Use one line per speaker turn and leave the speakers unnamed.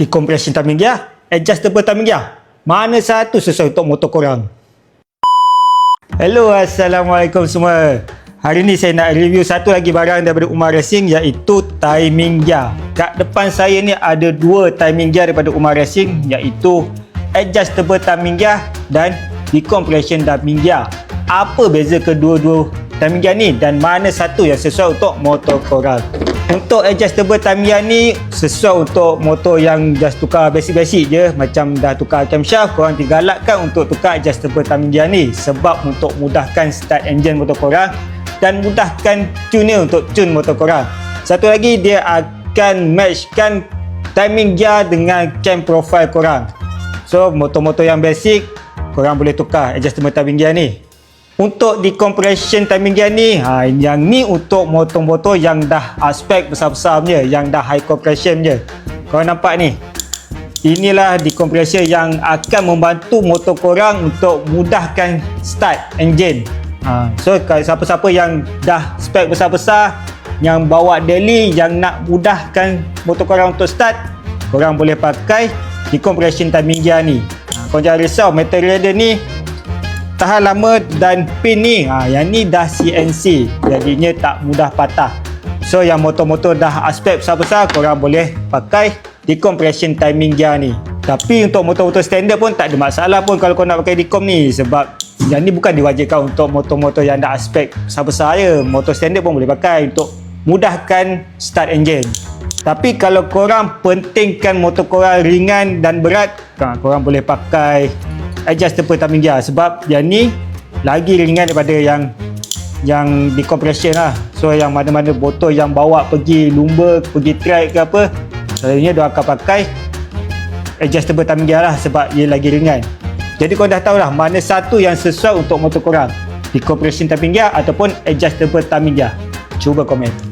Decompression timing gear, adjustable timing gear. Mana satu sesuai untuk motor korang? Hello, Assalamualaikum semua. Hari ni saya nak review satu lagi barang daripada Umar Racing, iaitu timing gear. Kat depan saya ni ada dua timing gear daripada Umar Racing, iaitu adjustable timing gear dan decompression timing gear. Apa beza kedua-dua timing gear ni dan mana satu yang sesuai untuk motor korang? Untuk adjustable timing gear ni sesuai untuk motor yang just tukar basic-basic je, macam dah tukar camshaft, korang digalakkan untuk tukar adjustable timing gear ni sebab untuk mudahkan start engine motor korang dan mudahkan tuner untuk tune motor korang. Satu lagi, dia akan matchkan timing gear dengan cam profile korang. So motor-motor yang basic korang boleh tukar adjustable timing gear ni. Untuk decompression timing gear ni, yang ni untuk motor-motor yang dah aspek besar-besar punya, yang dah high compression je. Korang nampak ni, inilah decompression yang akan membantu motor korang untuk mudahkan start engine. So siapa-siapa yang dah spek besar-besar, yang bawa daily, yang nak mudahkan motor korang untuk start, korang boleh pakai decompression timing gear ni. Korang jangan risau, material dia ni tahan lama dan pin ni, yang ni dah CNC, jadinya tak mudah patah. So yang motor-motor dah aspek besar-besar, korang boleh pakai decompression timing gear ni. Tapi untuk motor-motor standard pun tak ada masalah pun kalau korang nak pakai decom ni, sebab yang ni bukan diwajibkan untuk motor-motor yang dah aspek besar-besar je. Motor standard pun boleh pakai untuk mudahkan start engine. Tapi kalau korang pentingkan motor korang ringan dan berat, korang boleh pakai adjustable timing gear sebab yang ni lagi ringan daripada yang decompression lah. So yang mana-mana motor yang bawa pergi lumba, pergi track ke apa, selalunya dia akan pakai adjustable timing gear lah sebab ia lagi ringan. Jadi korang dah tahulah mana satu yang sesuai untuk motor korang, decompression timing gear ataupun adjustable timing gear. Cuba komen.